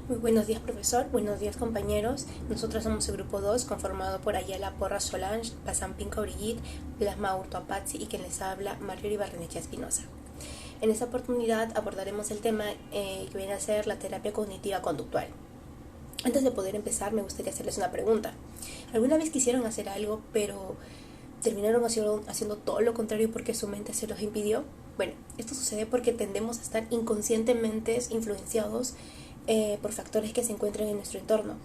Muy buenos días, profesor. Buenos días, compañeros. Nosotros somos el grupo 2, conformado por Ayala Porra Solange, Pasampinca Brigitte, Plasma Hurto Apazzi y quien les habla, Marjorie Barrenechea Espinosa. En esta oportunidad abordaremos el tema que viene a ser la terapia cognitiva conductual. Antes de poder empezar, me gustaría hacerles una pregunta. ¿Alguna vez quisieron hacer algo, pero terminaron haciendo todo lo contrario porque su mente se los impidió? Bueno, esto sucede porque tendemos a estar inconscientemente influenciados por factores que se encuentran en nuestro entorno.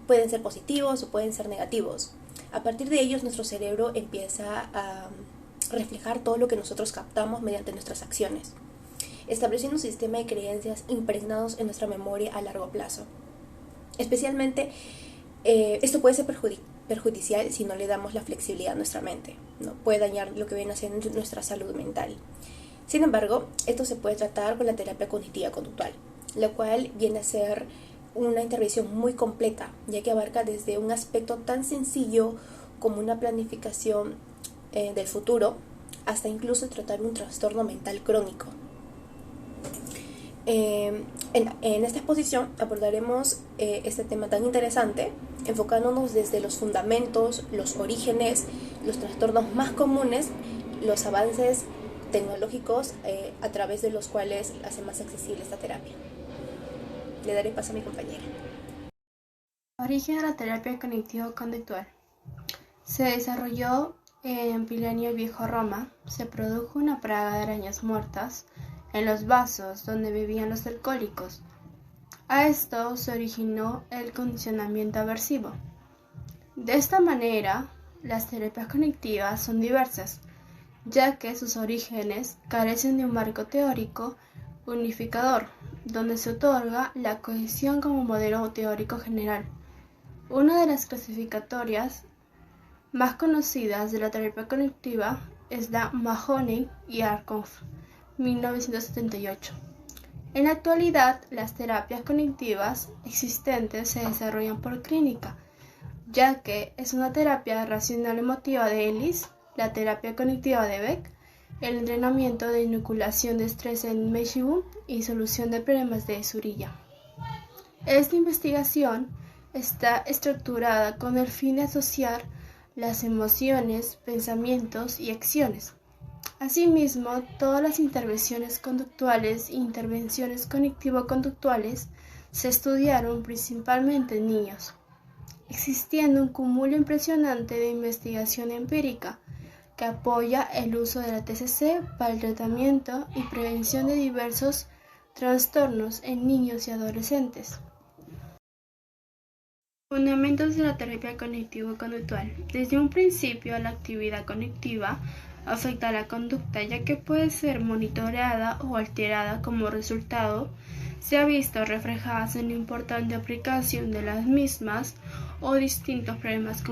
Pueden ser positivos o pueden ser negativos. A partir de ellos, nuestro cerebro empieza a reflejar todo lo que nosotros captamos mediante nuestras acciones, estableciendo un sistema de creencias impregnados en nuestra memoria a largo plazo. Especialmente, esto puede ser perjudicial si no le damos la flexibilidad a nuestra mente, ¿no? Puede dañar lo que viene a ser nuestra salud mental. Sin embargo, esto se puede tratar con la terapia cognitiva conductual, la cual viene a ser una intervención muy completa, ya que abarca desde un aspecto tan sencillo como una planificación del futuro, hasta incluso tratar un trastorno mental crónico. En esta exposición abordaremos este tema tan interesante, enfocándonos desde los fundamentos, los orígenes, los trastornos más comunes, los avances tecnológicos a través de los cuales hace más accesible esta terapia. Le daré paso a mi compañera. Origen de la terapia cognitivo-conductual. Se desarrolló en Pilenio Viejo Roma. Se produjo una plaga de arañas muertas en los vasos donde vivían los alcohólicos. A esto se originó el condicionamiento aversivo. De esta manera, las terapias cognitivas son diversas, ya que sus orígenes carecen de un marco teórico unificador, donde se otorga la cohesión como modelo teórico general. Una de las clasificatorias más conocidas de la terapia cognitiva es la Mahoney y Arkoff, 1978. En la actualidad, las terapias cognitivas existentes se desarrollan por clínica, ya que es una terapia racional emotiva de Ellis, la terapia cognitiva de Beck, el entrenamiento de inoculación de estrés en Meijibu y solución de problemas de Surya. Esta investigación está estructurada con el fin de asociar las emociones, pensamientos y acciones. Asimismo, todas las intervenciones conductuales e intervenciones cognitivo-conductuales se estudiaron principalmente en niños, existiendo un cúmulo impresionante de investigación empírica que apoya el uso de la TCC para el tratamiento y prevención de diversos trastornos en niños y adolescentes. Fundamentos de la terapia cognitivo-conductual. Desde un principio, la actividad cognitiva afecta a la conducta, ya que puede ser monitoreada o alterada. Como resultado, se ha visto reflejadas en la importante aplicación de las mismas o distintos problemas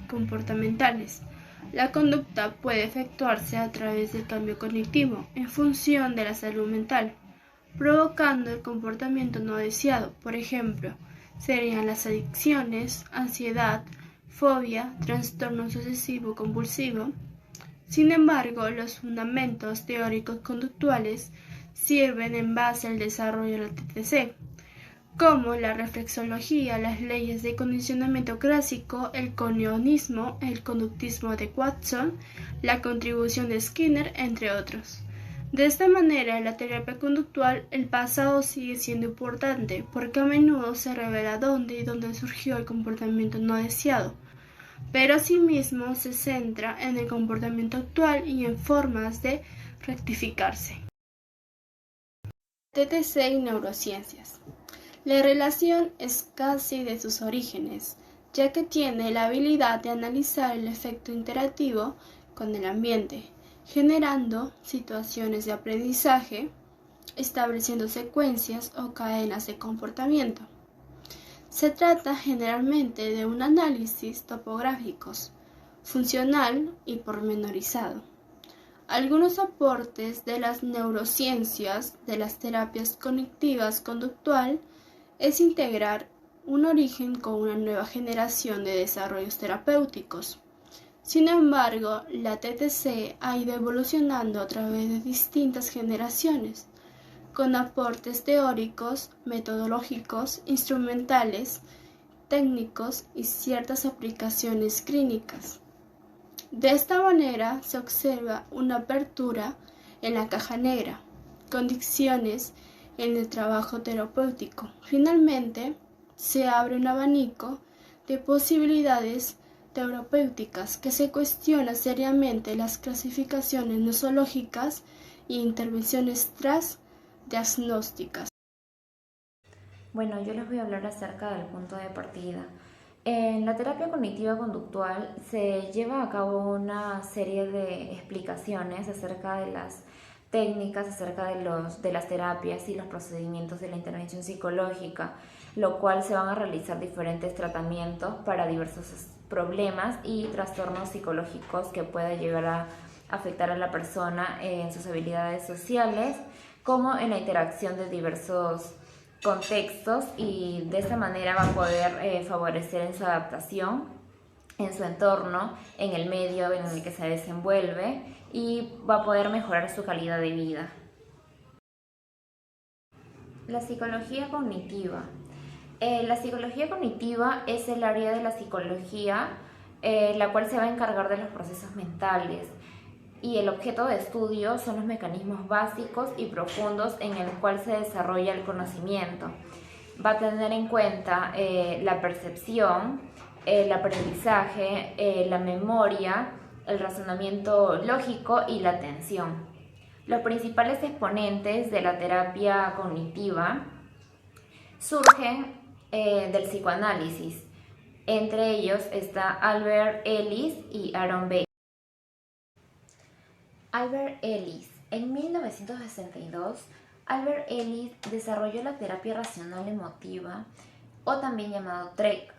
comportamentales. La conducta puede efectuarse a través del cambio cognitivo en función de la salud mental, provocando el comportamiento no deseado. Por ejemplo, serían las adicciones, ansiedad, fobia, trastorno obsesivo-compulsivo. Sin embargo, los fundamentos teóricos conductuales sirven en base al desarrollo de la TCC, como la reflexología, las leyes de condicionamiento clásico, el conionismo, el conductismo de Watson, la contribución de Skinner, entre otros. De esta manera, en la terapia conductual, el pasado sigue siendo importante, porque a menudo se revela dónde y dónde surgió el comportamiento no deseado, pero asimismo se centra en el comportamiento actual y en formas de rectificarse. TTC y neurociencias. La relación es casi de sus orígenes, ya que tiene la habilidad de analizar el efecto interactivo con el ambiente, generando situaciones de aprendizaje, estableciendo secuencias o cadenas de comportamiento. Se trata generalmente de un análisis topográficos, funcional y pormenorizado. Algunos aportes de las neurociencias de las terapias cognitivas conductual es integrar un origen con una nueva generación de desarrollos terapéuticos. Sin embargo, la TTC ha ido evolucionando a través de distintas generaciones, con aportes teóricos, metodológicos, instrumentales, técnicos y ciertas aplicaciones clínicas. De esta manera se observa una apertura en la caja negra, con dicciones en el trabajo terapéutico. Finalmente, se abre un abanico de posibilidades terapéuticas que se cuestiona seriamente las clasificaciones nosológicas e intervenciones transdiagnósticas. Bueno, yo les voy a hablar acerca del punto de partida. En la terapia cognitiva conductual se lleva a cabo una serie de explicaciones acerca de las técnicas, acerca de las terapias y los procedimientos de la intervención psicológica, lo cual se van a realizar diferentes tratamientos para diversos problemas y trastornos psicológicos que pueda llegar a afectar a la persona en sus habilidades sociales, como en la interacción de diversos contextos, y de esta manera va a poder favorecer en su adaptación, en su entorno, en el medio en el que se desenvuelve, y va a poder mejorar su calidad de vida. La psicología cognitiva. La psicología cognitiva es el área de la psicología la cual se va a encargar de los procesos mentales, y el objeto de estudio son los mecanismos básicos y profundos en el cual se desarrolla el conocimiento. Va a tener en cuenta la percepción, el aprendizaje, la memoria, el razonamiento lógico y la atención. Los principales exponentes de la terapia cognitiva surgen del psicoanálisis. Entre ellos está Albert Ellis y Aaron Beck. Albert Ellis. En 1962, Albert Ellis desarrolló la terapia racional emotiva, o también llamado TREC,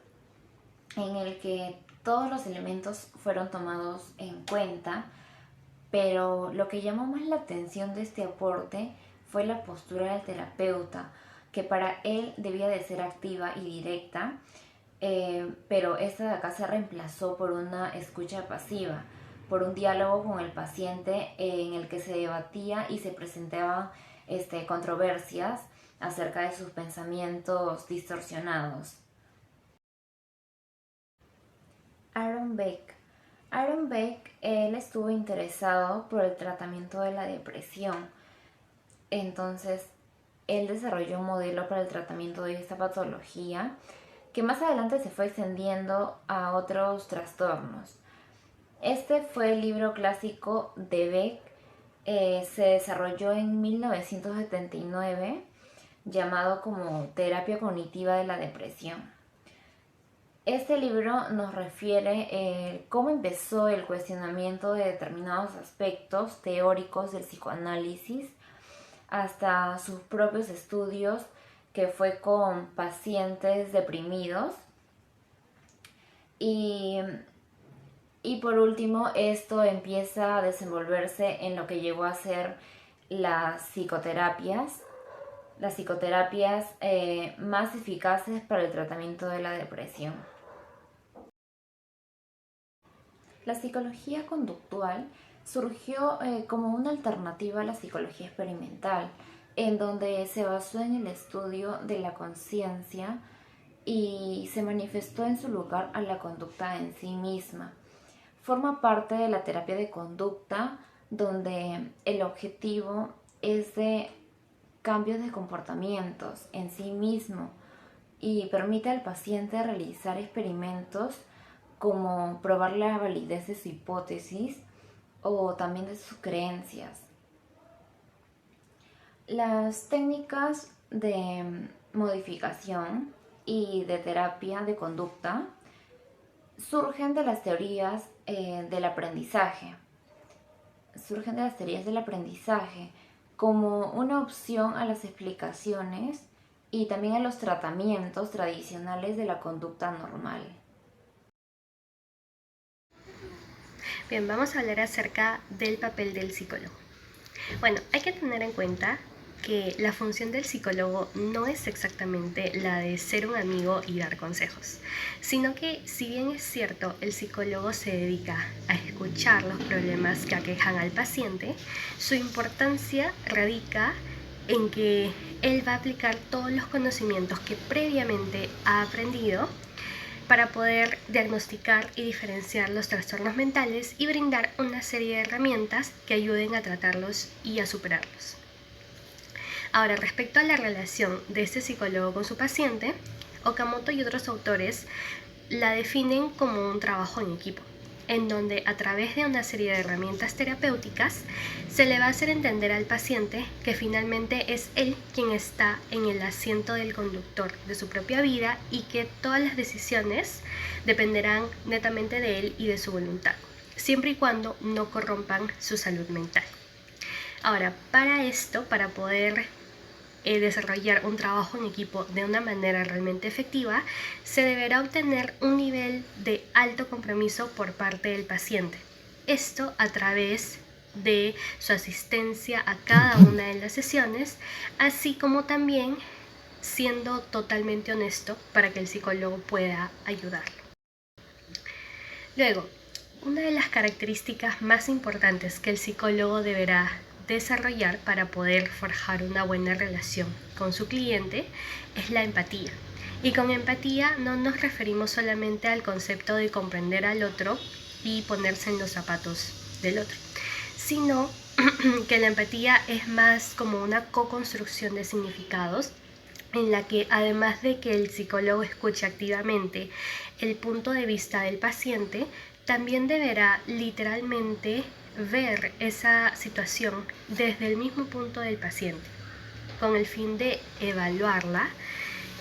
en el que todos los elementos fueron tomados en cuenta, pero lo que llamó más la atención de este aporte fue la postura del terapeuta, que para él debía de ser activa y directa, pero esta de acá se reemplazó por una escucha pasiva, por un diálogo con el paciente en el que se debatía y se presentaban controversias acerca de sus pensamientos distorsionados. Aaron Beck. Aaron Beck, él estuvo interesado por el tratamiento de la depresión. Entonces, él desarrolló un modelo para el tratamiento de esta patología que más adelante se fue extendiendo a otros trastornos. Este fue el libro clásico de Beck, se desarrolló en 1979, llamado como Terapia Cognitiva de la Depresión. Este libro nos refiere cómo empezó el cuestionamiento de determinados aspectos teóricos del psicoanálisis, hasta sus propios estudios, que fue con pacientes deprimidos. Y por último, esto empieza a desenvolverse en lo que llegó a ser las psicoterapias más eficaces para el tratamiento de la depresión. La psicología conductual surgió como una alternativa a la psicología experimental, en donde se basó en el estudio de la conciencia y se manifestó en su lugar a la conducta en sí misma. Forma parte de la terapia de conducta, donde el objetivo es de cambios de comportamientos en sí mismo y permite al paciente realizar experimentos como probar la validez de su hipótesis o también de sus creencias. Las técnicas de modificación y de terapia de conducta surgen de las teorías del aprendizaje. Como una opción a las explicaciones y también a los tratamientos tradicionales de la conducta normal. Bien, vamos a hablar acerca del papel del psicólogo. Bueno, hay que tener en cuenta que la función del psicólogo no es exactamente la de ser un amigo y dar consejos, sino que, si bien es cierto, el psicólogo se dedica a escuchar los problemas que aquejan al paciente, su importancia radica en que él va a aplicar todos los conocimientos que previamente ha aprendido para poder diagnosticar y diferenciar los trastornos mentales y brindar una serie de herramientas que ayuden a tratarlos y a superarlos. Ahora, respecto a la relación de este psicólogo con su paciente, Okamoto y otros autores la definen como un trabajo en equipo, en donde a través de una serie de herramientas terapéuticas se le va a hacer entender al paciente que finalmente es él quien está en el asiento del conductor de su propia vida y que todas las decisiones dependerán netamente de él y de su voluntad, siempre y cuando no corrompan su salud mental. Ahora, para esto, para poder desarrollar un trabajo en equipo de una manera realmente efectiva, se deberá obtener un nivel de alto compromiso por parte del paciente. Esto a través de su asistencia a cada una de las sesiones, así como también siendo totalmente honesto para que el psicólogo pueda ayudarlo. Luego, una de las características más importantes que el psicólogo deberá desarrollar para poder forjar una buena relación con su cliente es la empatía. Y con empatía no nos referimos solamente al concepto de comprender al otro y ponerse en los zapatos del otro, sino que la empatía es más como una co-construcción de significados en la que, además de que el psicólogo escuche activamente el punto de vista del paciente, también deberá literalmente ver esa situación desde el mismo punto del paciente, con el fin de evaluarla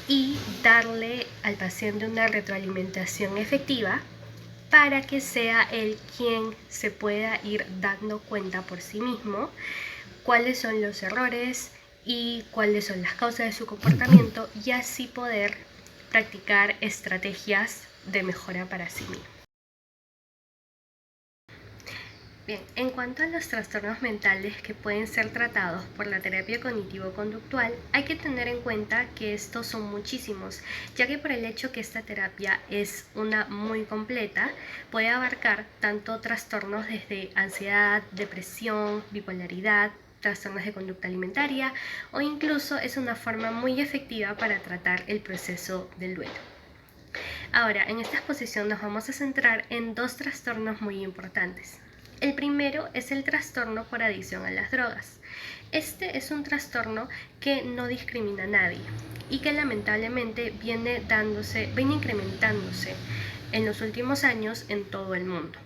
y darle al paciente una retroalimentación efectiva para que sea él quien se pueda ir dando cuenta por sí mismo cuáles son los errores y cuáles son las causas de su comportamiento, y así poder practicar estrategias de mejora para sí mismo. Bien, en cuanto a los trastornos mentales que pueden ser tratados por la terapia cognitivo-conductual, hay que tener en cuenta que estos son muchísimos, ya que por el hecho que esta terapia es una muy completa, puede abarcar tanto trastornos desde ansiedad, depresión, bipolaridad, trastornos de conducta alimentaria, o incluso es una forma muy efectiva para tratar el proceso del duelo. Ahora, en esta exposición nos vamos a centrar en dos trastornos muy importantes. El primero es el trastorno por adicción a las drogas. Este es un trastorno que no discrimina a nadie y que lamentablemente viene incrementándose en los últimos años en todo el mundo,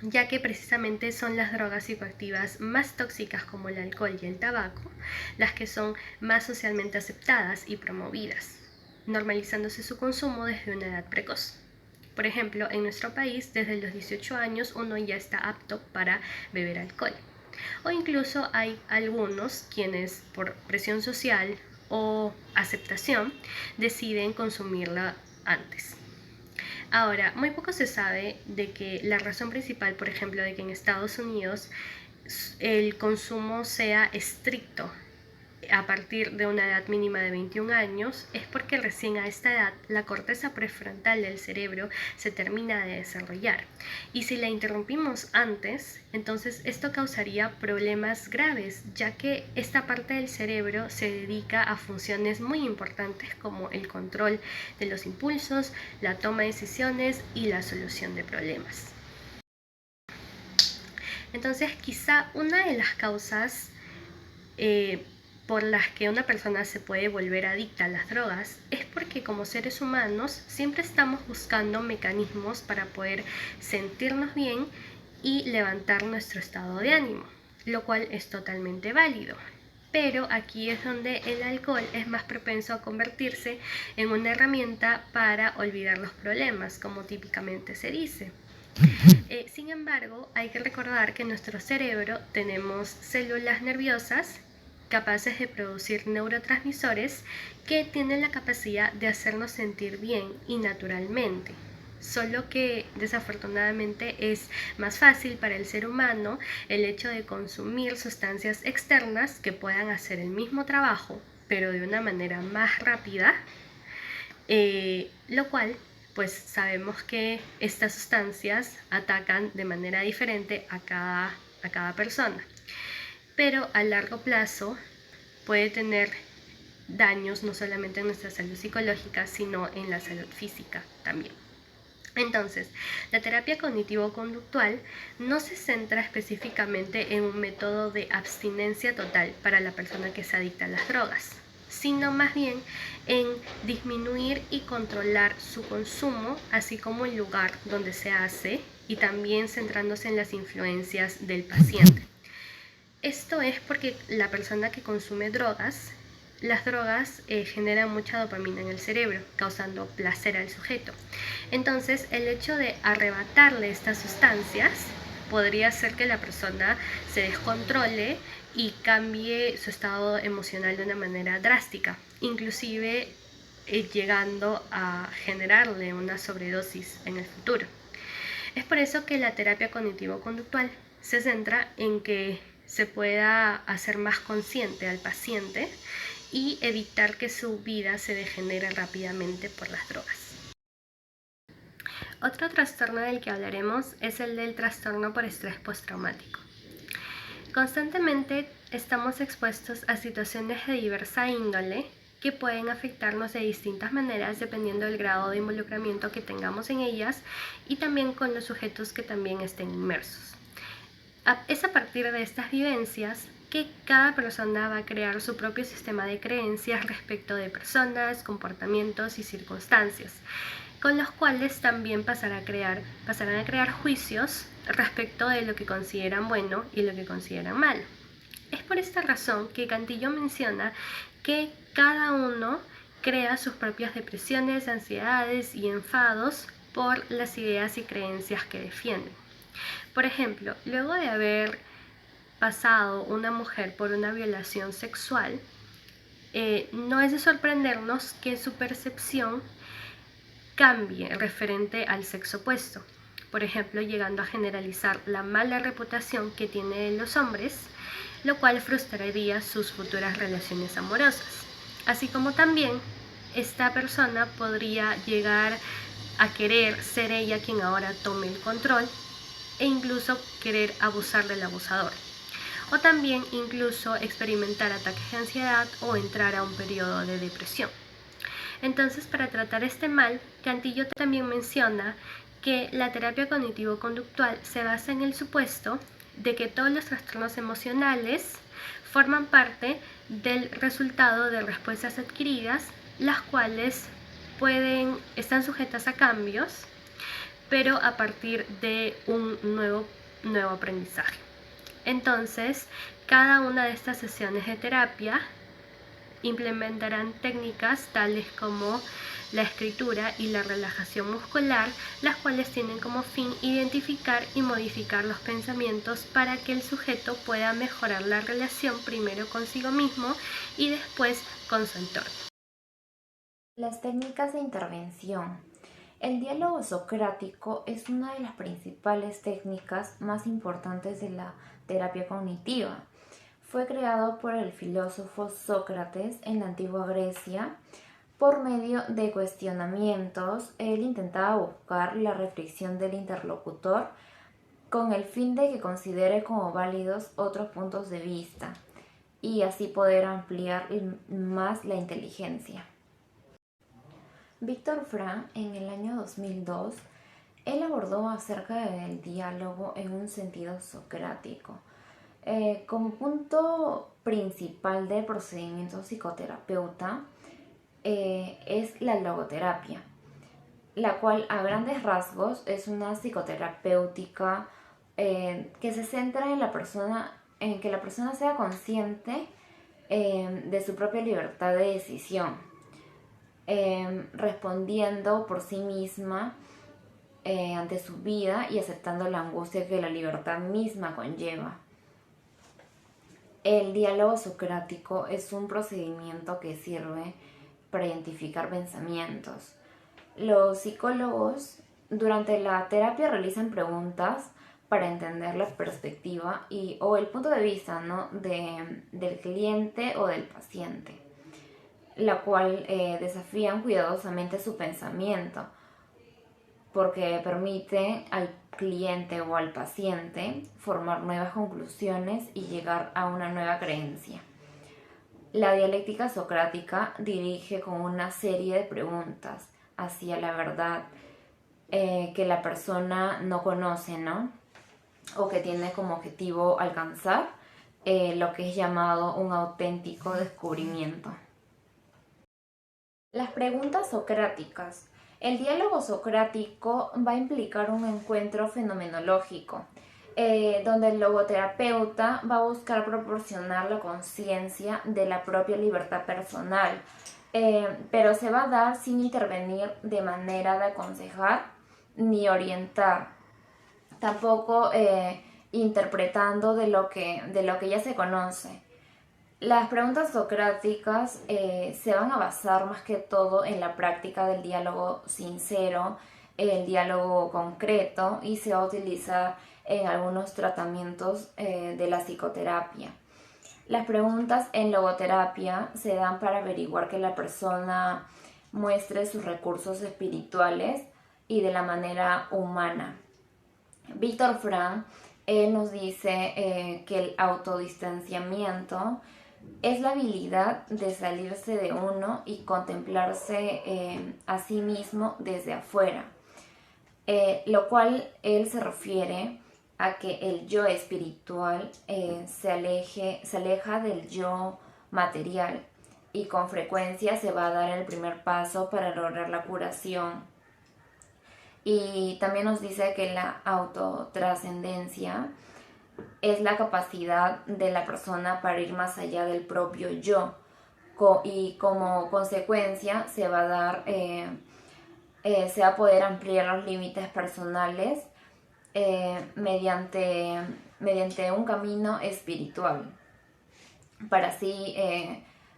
ya que precisamente son las drogas psicoactivas más tóxicas como el alcohol y el tabaco las que son más socialmente aceptadas y promovidas, normalizándose su consumo desde una edad precoz. Por ejemplo, en nuestro país, desde los 18 años uno ya está apto para beber alcohol. O incluso hay algunos quienes por presión social o aceptación deciden consumirla antes. Ahora, muy poco se sabe de que la razón principal, por ejemplo, de que en Estados Unidos el consumo sea estricto a partir de una edad mínima de 21 años, es porque recién a esta edad la corteza prefrontal del cerebro se termina de desarrollar. Y si la interrumpimos antes, entonces esto causaría problemas graves, ya que esta parte del cerebro se dedica a funciones muy importantes como el control de los impulsos, la toma de decisiones y la solución de problemas. Entonces, quizá una de las causas por las que una persona se puede volver adicta a las drogas es porque como seres humanos siempre estamos buscando mecanismos para poder sentirnos bien y levantar nuestro estado de ánimo, lo cual es totalmente válido. Pero aquí es donde el alcohol es más propenso a convertirse en una herramienta para olvidar los problemas, como típicamente se dice. Sin embargo, hay que recordar que en nuestro cerebro tenemos células nerviosas capaces de producir neurotransmisores que tienen la capacidad de hacernos sentir bien y naturalmente. Solo que desafortunadamente es más fácil para el ser humano el hecho de consumir sustancias externas que puedan hacer el mismo trabajo, pero de una manera más rápida, lo cual pues sabemos que estas sustancias atacan de manera diferente a cada persona. Pero a largo plazo puede tener daños no solamente en nuestra salud psicológica, sino en la salud física también. Entonces, la terapia cognitivo-conductual no se centra específicamente en un método de abstinencia total para la persona que se adicta a las drogas, sino más bien en disminuir y controlar su consumo, así como el lugar donde se hace, y también centrándose en las influencias del paciente. Esto es porque la persona que consume drogas, las drogas generan mucha dopamina en el cerebro, causando placer al sujeto. Entonces, el hecho de arrebatarle estas sustancias podría hacer que la persona se descontrole y cambie su estado emocional de una manera drástica, inclusive llegando a generarle una sobredosis en el futuro. Es por eso que la terapia cognitivo-conductual se centra en que se pueda hacer más consciente al paciente y evitar que su vida se degenere rápidamente por las drogas. Otro trastorno del que hablaremos es el del trastorno por estrés postraumático. Constantemente estamos expuestos a situaciones de diversa índole que pueden afectarnos de distintas maneras dependiendo del grado de involucramiento que tengamos en ellas y también con los sujetos que también estén inmersos. Es a partir de estas vivencias que cada persona va a crear su propio sistema de creencias respecto de personas, comportamientos y circunstancias, con los cuales también pasarán a crear juicios respecto de lo que consideran bueno y lo que consideran malo. Es por esta razón que Cantillo menciona que cada uno crea sus propias depresiones, ansiedades y enfados por las ideas y creencias que defienden. Por ejemplo, luego de haber pasado una mujer por una violación sexual, no es de sorprendernos que su percepción cambie referente al sexo opuesto. Por ejemplo, llegando a generalizar la mala reputación que tienen los hombres, lo cual frustraría sus futuras relaciones amorosas. Así como también esta persona podría llegar a querer ser ella quien ahora tome el control e incluso querer abusar del abusador. O también incluso experimentar ataques de ansiedad o entrar a un periodo de depresión. Entonces, para tratar este mal, Cantillo también menciona que la terapia cognitivo-conductual se basa en el supuesto de que todos los trastornos emocionales forman parte del resultado de respuestas adquiridas, las cuales están sujetas a cambios, pero a partir de un nuevo aprendizaje. Entonces, cada una de estas sesiones de terapia implementarán técnicas tales como la escritura y la relajación muscular, las cuales tienen como fin identificar y modificar los pensamientos para que el sujeto pueda mejorar la relación primero consigo mismo y después con su entorno. Las técnicas de intervención. El diálogo socrático es una de las principales técnicas más importantes de la terapia cognitiva. Fue creado por el filósofo Sócrates en la antigua Grecia. Por medio de cuestionamientos, él intentaba buscar la reflexión del interlocutor con el fin de que considere como válidos otros puntos de vista y así poder ampliar más la inteligencia. Viktor Frankl, en el año 2002, él abordó acerca del diálogo en un sentido socrático. Como punto principal del procedimiento psicoterapeuta es la logoterapia, la cual a grandes rasgos es una psicoterapéutica que se centra en que la persona sea consciente de su propia libertad de decisión, respondiendo por sí misma ante su vida y aceptando la angustia que la libertad misma conlleva. El diálogo socrático es un procedimiento que sirve para identificar pensamientos. Los psicólogos durante la terapia realizan preguntas para entender la perspectiva o el punto de vista, ¿no?, del cliente o del paciente, la cual desafían cuidadosamente su pensamiento, porque permite al cliente o al paciente formar nuevas conclusiones y llegar a una nueva creencia. La dialéctica socrática dirige con una serie de preguntas hacia la verdad que la persona no conoce, ¿no? O que tiene como objetivo alcanzar lo que es llamado un auténtico descubrimiento. Las preguntas socráticas. El diálogo socrático va a implicar un encuentro fenomenológico, donde el logoterapeuta va a buscar proporcionar la conciencia de la propia libertad personal, pero se va a dar sin intervenir de manera de aconsejar ni orientar, tampoco interpretando de lo que ya se conoce. Las preguntas socráticas se van a basar más que todo en la práctica del diálogo sincero, el diálogo concreto, y se va a utilizar en algunos tratamientos de la psicoterapia. Las preguntas en logoterapia se dan para averiguar que la persona muestre sus recursos espirituales y de la manera humana. Víctor Frank nos dice que el autodistanciamiento es la habilidad de salirse de uno y contemplarse a sí mismo desde afuera, lo cual él se refiere a que el yo espiritual se aleja del yo material, y con frecuencia se va a dar el primer paso para lograr la curación. Y también nos dice que la autotrascendencia es la capacidad de la persona para ir más allá del propio yo, y como consecuencia se va a dar, se va a poder ampliar los límites personales mediante un camino espiritual, para así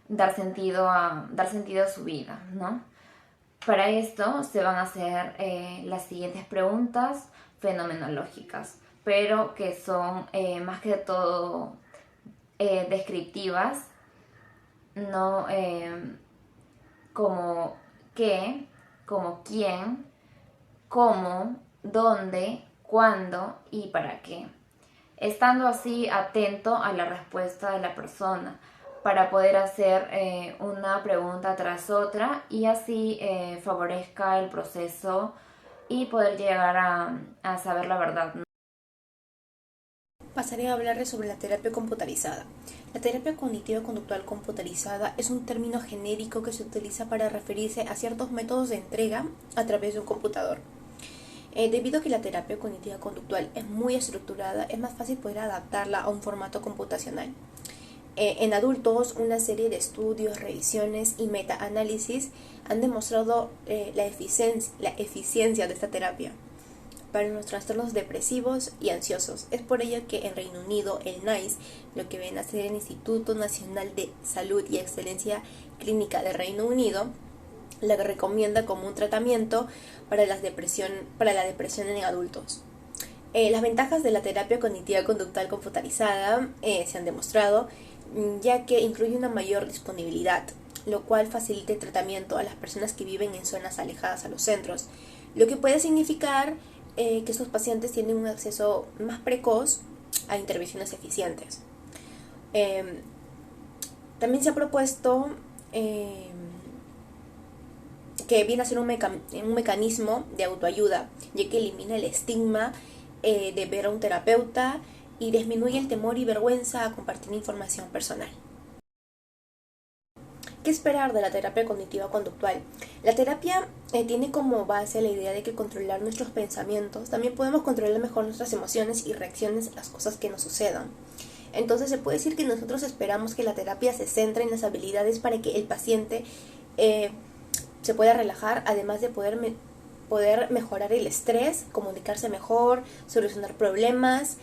dar sentido a su vida, ¿no? Para esto se van a hacer las siguientes preguntas fenomenológicas, pero que son más que todo descriptivas, no como qué, como quién, cómo, dónde, cuándo y para qué, estando así atento a la respuesta de la persona para poder hacer una pregunta tras otra, y así favorezca el proceso y poder llegar a saber la verdad, ¿no? Pasaré a hablarles sobre la terapia computarizada. La terapia cognitivo-conductual computarizada es un término genérico que se utiliza para referirse a ciertos métodos de entrega a través de un computador. Debido a que la terapia cognitiva conductual es muy estructurada, es más fácil poder adaptarla a un formato computacional. En adultos, una serie de estudios, revisiones y metaanálisis han demostrado la eficiencia de esta terapia para los trastornos depresivos y ansiosos. Es por ello que en Reino Unido, el NICE, lo que viene a ser el Instituto Nacional de Salud y Excelencia Clínica del Reino Unido, la recomienda como un tratamiento para la depresión en adultos. Las ventajas de la terapia cognitiva conductual computarizada se han demostrado, ya que incluye una mayor disponibilidad, lo cual facilita el tratamiento a las personas que viven en zonas alejadas a los centros, lo que puede significar que estos pacientes tienen un acceso más precoz a intervenciones eficientes. También se ha propuesto que viene a ser un mecanismo de autoayuda, ya que elimina el estigma de ver a un terapeuta y disminuye el temor y vergüenza a compartir información personal. ¿Qué esperar de la terapia cognitiva conductual? La terapia tiene como base la idea de que controlar nuestros pensamientos, también podemos controlar mejor nuestras emociones y reacciones a las cosas que nos sucedan. Entonces se puede decir que nosotros esperamos que la terapia se centre en las habilidades para que el paciente se pueda relajar, además de poder mejorar el estrés, comunicarse mejor, solucionar problemas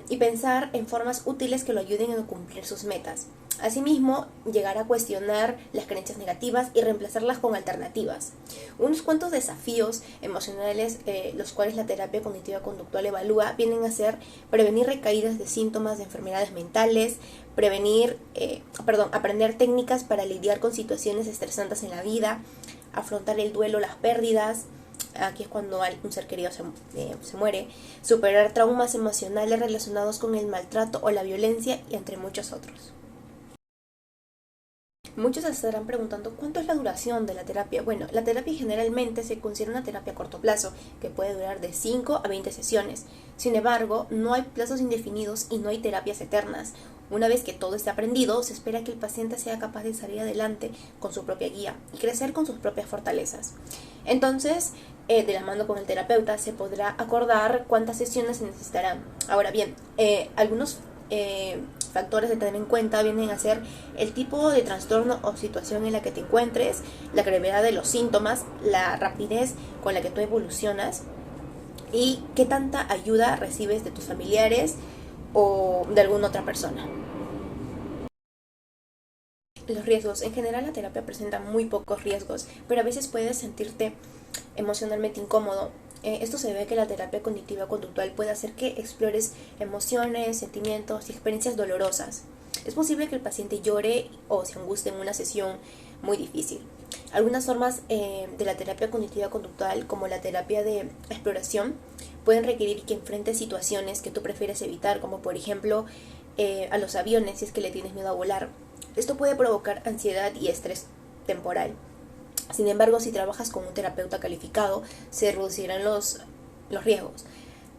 y pensar en formas útiles que lo ayuden a cumplir sus metas. Asimismo, llegar a cuestionar las creencias negativas y reemplazarlas con alternativas. Unos cuantos desafíos emocionales, los cuales la terapia cognitiva conductual evalúa, vienen a ser prevenir recaídas de síntomas de enfermedades mentales, aprender técnicas para lidiar con situaciones estresantes en la vida, afrontar el duelo, las pérdidas, aquí es cuando un ser querido se muere, superar traumas emocionales relacionados con el maltrato o la violencia, y entre muchos otros. Muchos se estarán preguntando cuánto es la duración de la terapia. Bueno, la terapia generalmente se considera una terapia a corto plazo, que puede durar de 5 a 20 sesiones. Sin embargo, no hay plazos indefinidos y no hay terapias eternas. Una vez que todo esté aprendido, se espera que el paciente sea capaz de salir adelante con su propia guía y crecer con sus propias fortalezas. Entonces, de la mano con el terapeuta, se podrá acordar cuántas sesiones se necesitarán. Ahora bien, algunos factores de tener en cuenta vienen a ser el tipo de trastorno o situación en la que te encuentres, la gravedad de los síntomas, la rapidez con la que tú evolucionas y qué tanta ayuda recibes de tus familiares o de alguna otra persona. Los riesgos. En general la terapia presenta muy pocos riesgos, pero a veces puedes sentirte emocionalmente incómodo. Esto se debe a que la terapia cognitiva conductual puede hacer que explores emociones, sentimientos y experiencias dolorosas. Es posible que el paciente llore o se angustie en una sesión muy difícil. Algunas formas de la terapia cognitiva conductual, como la terapia de exploración, pueden requerir que enfrentes situaciones que tú prefieres evitar, como por ejemplo a los aviones si es que le tienes miedo a volar. Esto puede provocar ansiedad y estrés temporal. Sin embargo, si trabajas con un terapeuta calificado, se reducirán los riesgos.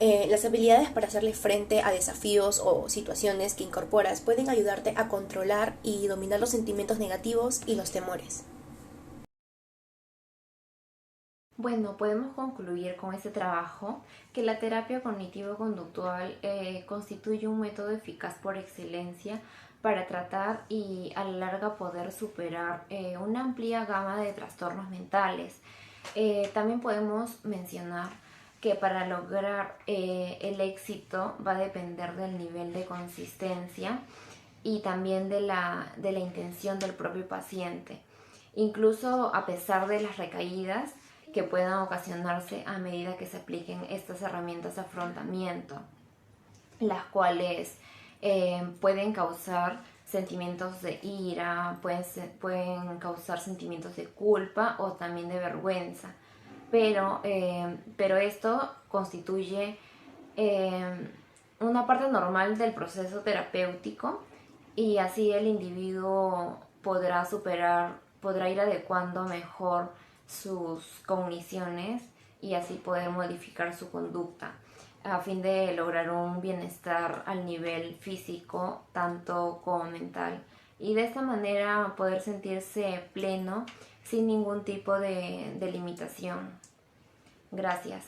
Las habilidades para hacerle frente a desafíos o situaciones que incorporas pueden ayudarte a controlar y dominar los sentimientos negativos y los temores. Bueno, podemos concluir con este trabajo que la terapia cognitivo-conductual constituye un método eficaz por excelencia para tratar y a la larga poder superar una amplia gama de trastornos mentales. También podemos mencionar que para lograr el éxito va a depender del nivel de consistencia y también de la intención del propio paciente. Incluso a pesar de las recaídas que puedan ocasionarse a medida que se apliquen estas herramientas de afrontamiento, las cuales pueden causar sentimientos de ira, pueden causar sentimientos de culpa o también de vergüenza. Pero esto constituye una parte normal del proceso terapéutico y así el individuo podrá ir adecuando mejor sus cogniciones y así poder modificar su conducta a fin de lograr un bienestar al nivel físico tanto como mental y de esta manera poder sentirse pleno sin ningún tipo de limitación. Gracias.